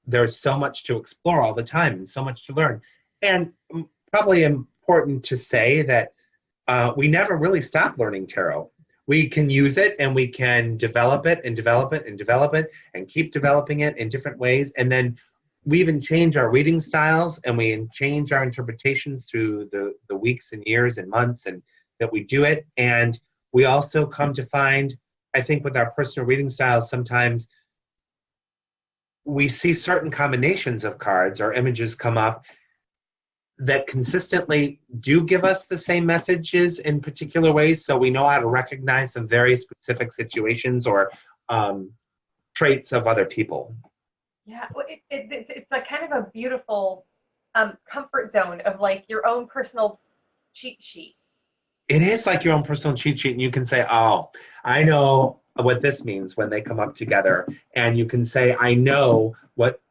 there's so much to explore all the time and so much to learn. And probably important to say that we never really stop learning tarot. We can use it and we can develop it and develop it and develop it and keep developing it in different ways. And then we even change our reading styles and we change our interpretations through the weeks and years and months and that we do it. And we also come to find, I think with our personal reading styles, sometimes we see certain combinations of cards or images come up that consistently do give us the same messages in particular ways, so we know how to recognize some very specific situations or traits of other people. Yeah, well, it's a kind of a beautiful comfort zone of, like, your own personal cheat sheet. It is like your own personal cheat sheet, and you can say, oh, I know what this means when they come up together, and you can say, I know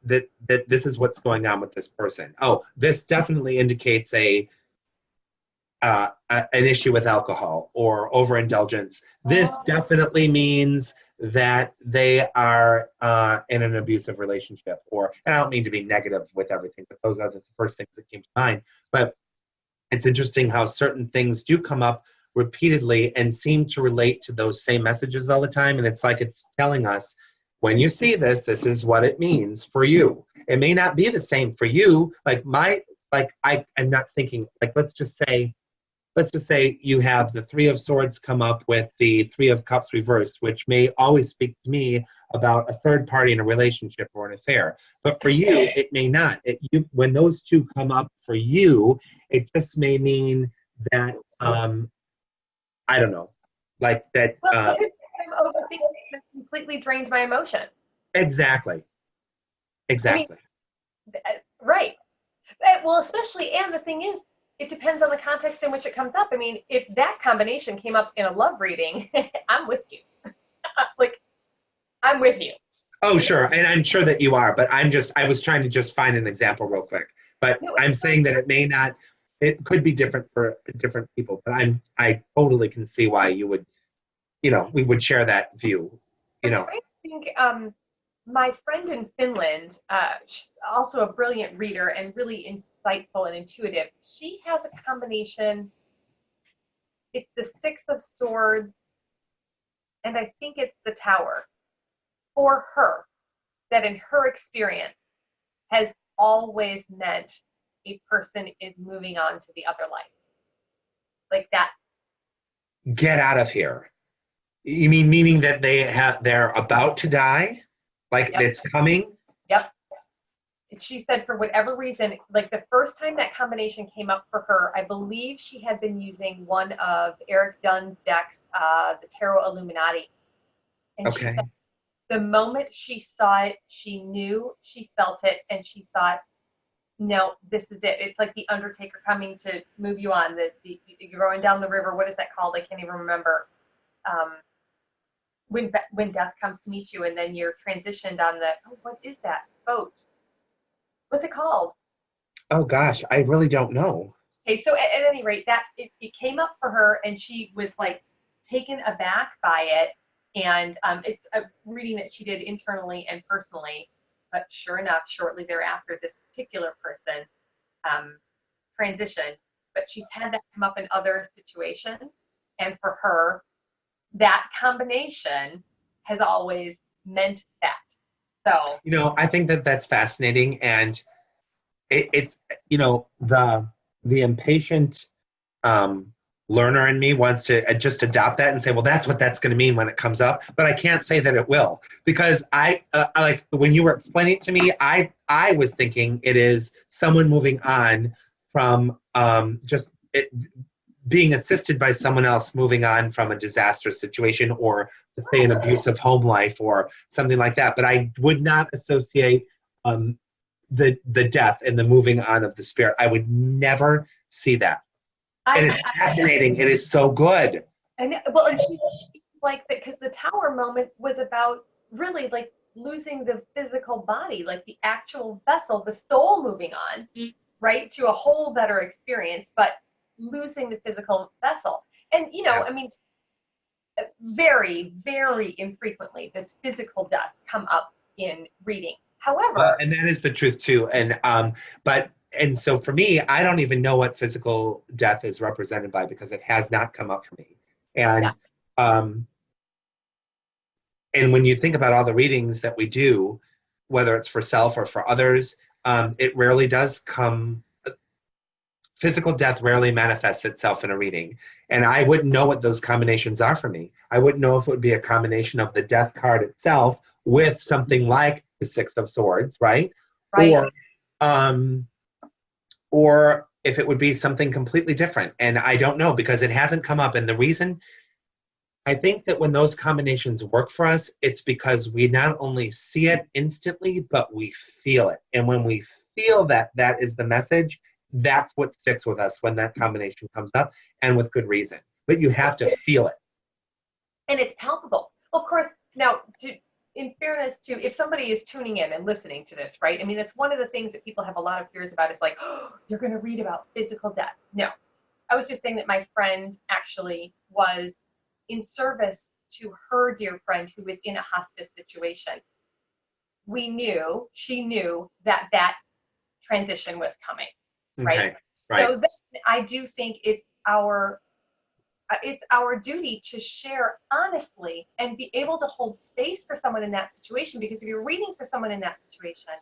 that this is what's going on with this person. Oh, this definitely indicates an issue with alcohol or overindulgence. This definitely means that they are in an abusive relationship, and I don't mean to be negative with everything, but those are the first things that came to mind. But it's interesting how certain things do come up repeatedly and seem to relate to those same messages all the time. And it's like it's telling us, when you see this, this is what it means for you. It may not be the same for you. I'm not thinking, like, let's just say you have the Three of Swords come up with the Three of Cups reversed, which may always speak to me about a third party in a relationship or an affair. But for you, it may not. When those two come up for you, it just may mean that, I don't know, like that. Well, I'm overthinking and completely drained my emotion. Exactly. I mean, right. Well, especially, and the thing is, it depends on the context in which it comes up. I mean, if that combination came up in a love reading, I'm with you. Like, I'm with you. Oh, sure. And I'm sure that you are, but I was trying to just find an example real quick. But no, I'm saying that it may not, it could be different for different people, but I totally can see why you would, we would share that view, I'm trying to think, my friend in Finland, she's also a brilliant reader and really insightful and intuitive. She has a combination. It's the Six of Swords, and I think it's the Tower. For her, that in her experience has always meant a person is moving on to the other life. Like that. Get out of here. You mean meaning that they're about to die? Like yep. It's coming? Yep. She said for whatever reason, like the first time that combination came up for her, I believe she had been using one of Eric Dunn's decks, the Tarot Illuminati. And okay. She said the moment she saw it, she knew, she felt it, and she thought, no, this is it. It's like the Undertaker coming to move you on. You're going down the river. What is that called? I can't even remember. When death comes to meet you, and then you're transitioned on what is that boat? What's it called? Oh gosh, I really don't know. Okay, so at any rate, that it came up for her, and she was like taken aback by it. And it's a reading that she did internally and personally. But sure enough, shortly thereafter, this particular person transitioned. But she's had that come up in other situations. And for her, that combination has always meant that. So, I think that that's fascinating. And it's, the impatient learner in me wants to just adopt that and say, well, that's what that's going to mean when it comes up. But I can't say that it will, because I like when you were explaining it to me, I was thinking it is someone moving on from being assisted by someone else moving on from a disastrous situation, or to say an abusive home life or something like that. But I would not associate the death and the moving on of the spirit. I would never see that. And it's fascinating. It is so good. And well, and she's like that because the Tower moment was about really like losing the physical body, like the actual vessel, the soul moving on, right, to a whole better experience, but losing the physical vessel. And I mean, very, very infrequently does physical death come up in reading. However, and that is the truth too. And so for me, I don't even know what physical death is represented by, because it has not come up for me. And and when you think about all the readings that we do, whether it's for self or for others, it rarely does come. Physical death rarely manifests itself in a reading. And I wouldn't know what those combinations are for me. I wouldn't know if it would be a combination of the death card itself with something like the Six of Swords, right? Right. Or if it would be something completely different. And I don't know, because it hasn't come up. And the reason, I think that when those combinations work for us, it's because we not only see it instantly, but we feel it. And when we feel that that is the message, that's what sticks with us when that combination comes up, and with good reason. But you have to feel it. And it's palpable. Well, of course, now, in fairness to, if somebody is tuning in and listening to this, right? I mean, that's one of the things that people have a lot of fears about, is like, oh, you're going to read about physical death. No. I was just saying that my friend actually was in service to her dear friend who was in a hospice situation. She knew that that transition was coming, right? Okay, right. So then I do think it's our duty to share honestly and be able to hold space for someone in that situation, because if you're reading for someone in that situation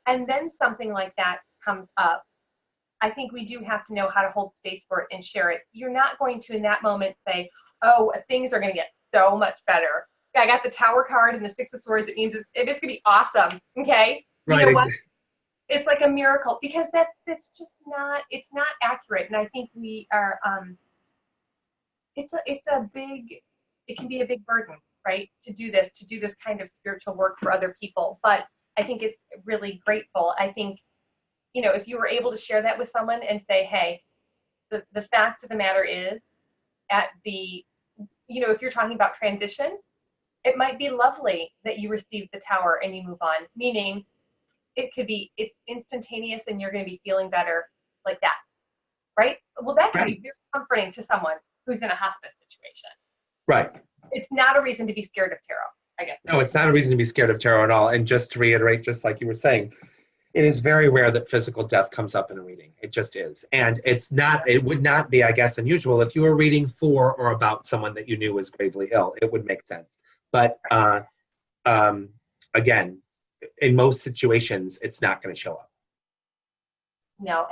and then something like that comes up, I think we do have to know how to hold space for it and share it. You're not going to in that moment say, oh, things are going to get so much better. I got the Tower card and the Six of Swords. It means it's going to be awesome. Okay. You know what? It's like a miracle, because that's just not, it's not accurate. And I think we are, it can be a big burden, right? To do this kind of spiritual work for other people. But I think it's really grateful. I think, if you were able to share that with someone and say, hey, the fact of the matter is, if you're talking about transition, it might be lovely that you receive the Tower and you move on, meaning it's instantaneous and you're going to be feeling better like that, right? Well, that can be very comforting to someone who's in a hospice situation. Right. It's not a reason to be scared of tarot, I guess. No, it's not a reason to be scared of tarot at all. And just to reiterate, just like you were saying, it is very rare that physical death comes up in a reading. It just is. And it would not be, I guess, unusual if you were reading for or about someone that you knew was gravely ill. It would make sense. But again, in most situations, it's not going to show up. No.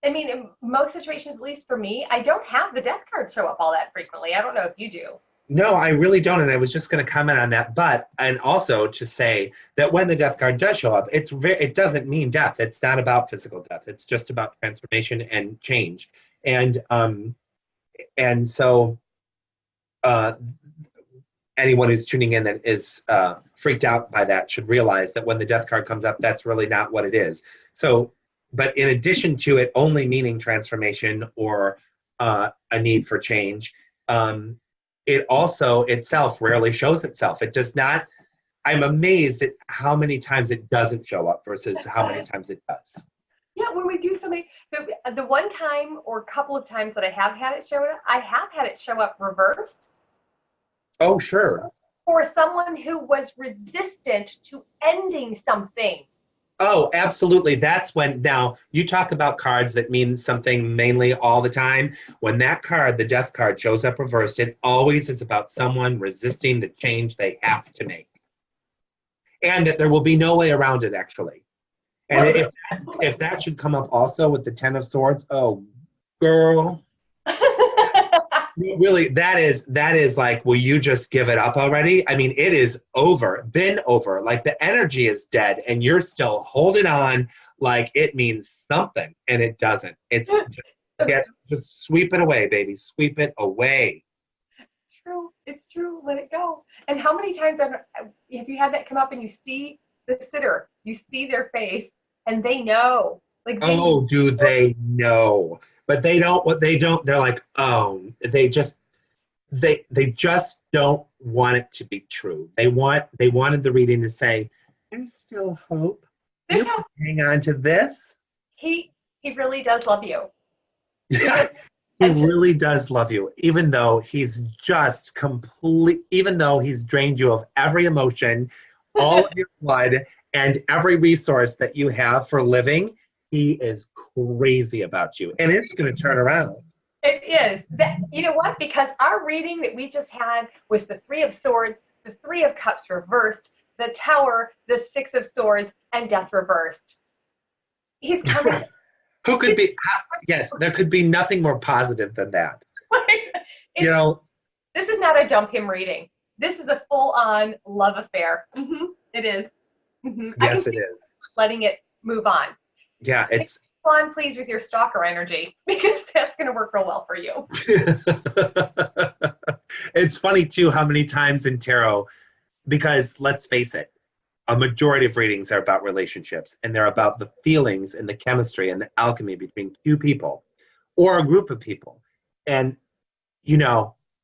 And in most situations, at least for me, I don't have the death card show up all that frequently. I don't know if you do. No, I really don't, and I was just going to comment on that. And also to say that when the death card does show up, it doesn't mean death. It's not about physical death. It's just about transformation and change. And so anyone who's tuning in that is freaked out by that should realize that when the death card comes up, that's really not what it is. So, but in addition to it only meaning transformation or a need for change, it also itself rarely shows itself. It does not. I'm amazed at how many times it doesn't show up versus how many times it does. Yeah, when we do something, the one time or couple of times that I have had it show up, I have had it show up reversed. Oh, sure. For someone who was resistant to ending something. Oh, absolutely. That's when, now, you talk about cards that mean something mainly all the time. When that card, the death card, shows up reversed, it always is about someone resisting the change they have to make. And that there will be no way around it, actually. And if that should come up also with the Ten of Swords, oh, girl. Really, that is like, will you just give it up already? I mean, it is been over. Like the energy is dead and you're still holding on like it means something, and it doesn't. It's just sweep it away, baby. Sweep it away. It's true. Let it go. And how many times have you had that come up and you see the sitter, you see their face and they know. Do they know? But they don't, they're like, oh, they just don't want it to be true. They wanted the reading to say, there's still hope. You can hang on to this. He really does love you. Yeah, he really does love you, even though he's just even though he's drained you of every emotion, all of your blood, and every resource that you have for living. He is crazy about you, and it's going to turn around. It is. You know what? Because our reading that we just had was the Three of Swords, the Three of Cups reversed, the Tower, the Six of Swords, and Death reversed. He's coming. Who could be? Yes, there could be nothing more positive than that. This is not a dump him reading. This is a full-on love affair. Mm-hmm. It is. Mm-hmm. Yes, it is. Letting it move on. Yeah, it's on, please, with your stalker energy, because that's going to work real well for you. It's funny too how many times in tarot, because let's face it, a majority of readings are about relationships, and they're about the feelings and the chemistry and the alchemy between two people or a group of people. And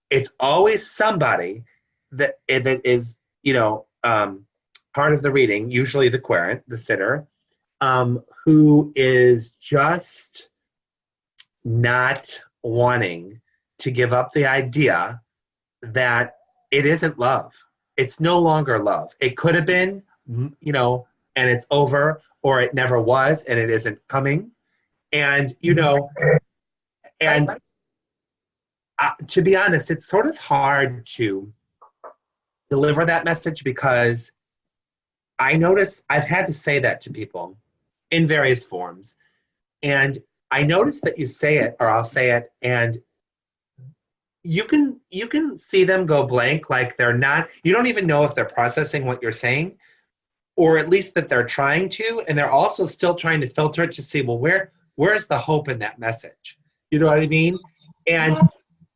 it's always somebody that is part of the reading, usually the querent, the sitter, who is just not wanting to give up the idea that it isn't love. It's no longer love. It could have been, you know, and it's over, or it never was and it isn't coming. And, you know, and to be honest, it's sort of hard to deliver that message because I notice I've had to say that to people in various forms. And I notice that you say it, or I'll say it, and you can see them go blank, like they're not, you don't even know if they're processing what you're saying, or at least that they're trying to, and they're also still trying to filter it to see, well, where's the hope in that message? You know what I mean? And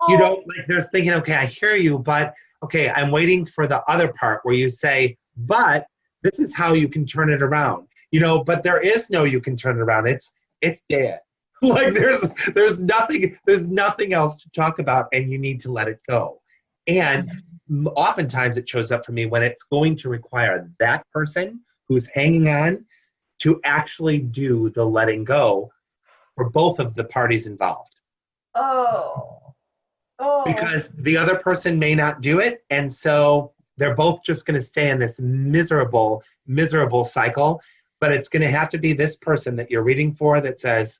you know, like there's thinking, okay, I hear you, but okay, I'm waiting for the other part where you say, but this is how you can turn it around. You know, but there is no you can turn it around. It's dead. Like there's nothing else to talk about, and you need to let it go. And oftentimes it shows up for me when it's going to require that person who's hanging on to actually do the letting go for both of the parties involved. Oh. Because the other person may not do it, and so they're both just going to stay in this miserable cycle. But it's going to have to be this person that you're reading for that says,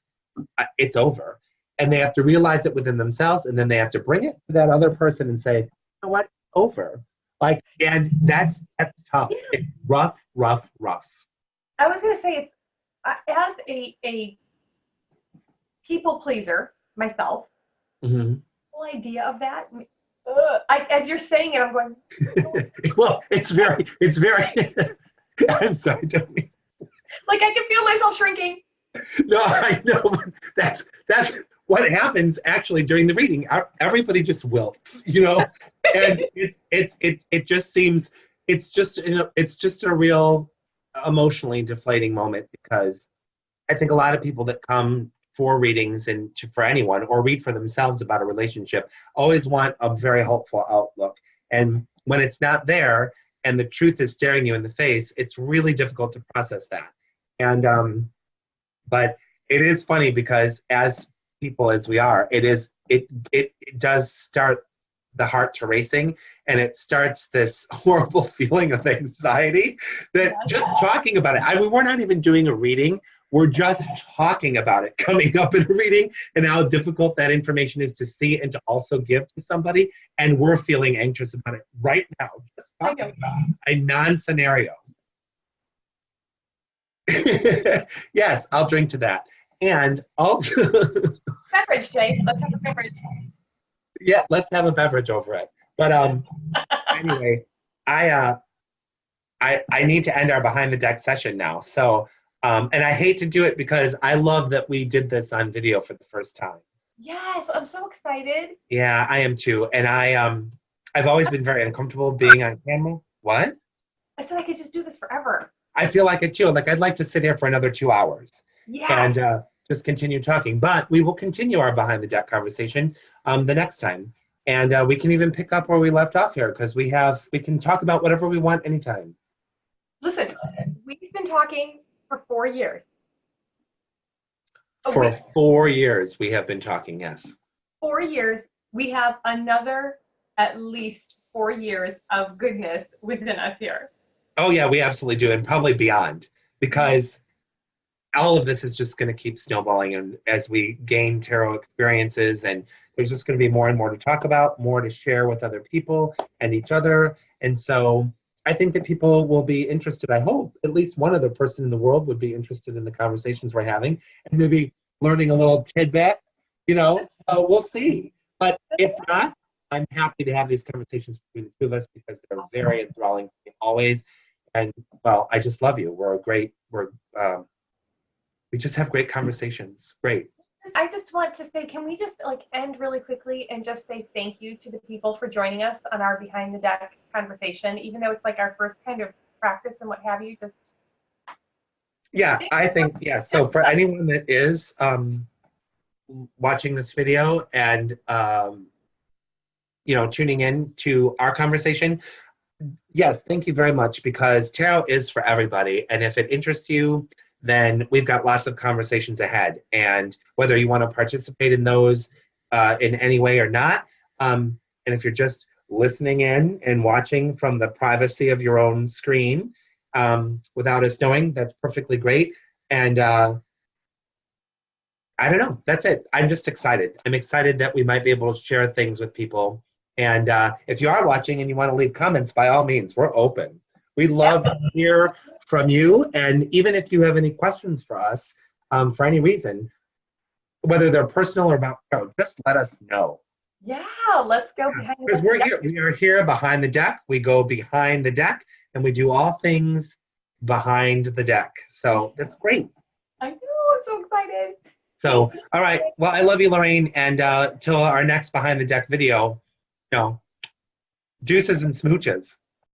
it's over. And they have to realize it within themselves, and then they have to bring it to that other person and say, you know what, over. Like, and that's tough. Yeah. It's rough. I was going to say, as a people pleaser myself, mm-hmm. the whole idea of that, as you're saying it, I'm going, well, it's very, I'm sorry, don't me. Like I can feel myself shrinking. No, I know. That's what happens actually during the reading. Everybody just wilts, you know, and it just seems it's just a real emotionally deflating moment, because I think a lot of people that come for readings and for anyone or read for themselves about a relationship always want a very hopeful outlook, and when it's not there and the truth is staring you in the face, it's really difficult to process that. And but it is funny because as people as we are, it does start the heart to racing, and it starts this horrible feeling of anxiety that just talking about it. We're not even doing a reading. We're just talking about it coming up in a reading and how difficult that information is to see and to also give to somebody. And we're feeling anxious about it right now. Just talking about a non-scenario. Yes, I'll drink to that. And also beverage, Jay. Let's have a beverage. Yeah, let's have a beverage over it. But anyway, I need to end our behind the deck session now. So and I hate to do it because I love that we did this on video for the first time. Yes, I'm so excited. Yeah, I am too. And I've always been very uncomfortable being on camera. What? I said I could just do this forever. I feel like it too. Like I'd like to sit here for another 2 hours. Yeah. And just continue talking. But we will continue our behind the deck conversation the next time. And we can even pick up where we left off here, because we can talk about whatever we want anytime. Listen, we've been talking for 4 years. For 4 years we have been talking, yes. 4 years. We have another at least 4 years of goodness within us here. Oh yeah, we absolutely do, and probably beyond, because all of this is just going to keep snowballing, and as we gain tarot experiences, and there's just going to be more and more to talk about, more to share with other people and each other. And so I think that people will be interested. I hope at least one other person in the world would be interested in the conversations we're having and maybe learning a little tidbit, you know, so we'll see. But if not, I'm happy to have these conversations between the two of us, because they're very enthralling to me always. And well, I just love you. We just have great conversations. Great. I just want to say, can we just end really quickly and just say thank you to the people for joining us on our behind the deck conversation, even though it's our first kind of practice and what have you. Just yeah, I think yeah. So for anyone that is watching this video and tuning in to our conversation, yes, thank you very much, because tarot is for everybody, and if it interests you, then we've got lots of conversations ahead. And whether you want to participate in those in any way or not, and if you're just listening in and watching from the privacy of your own screen without us knowing. That's perfectly great. And I don't know. That's it. I'm just excited. I'm excited that we might be able to share things with people. And if you are watching and you want to leave comments, by all means, we're open. We love to hear from you. And even if you have any questions for us, for any reason, whether they're personal or about tarot, just let us know. Yeah, let's go behind the Because deck. we're here. We are here behind the deck. We go behind the deck, and we do all things behind the deck. So that's great. I know. I'm so excited. So, all right. Well, I love you, Lorraine. And till our next behind the deck video, deuces and smooches.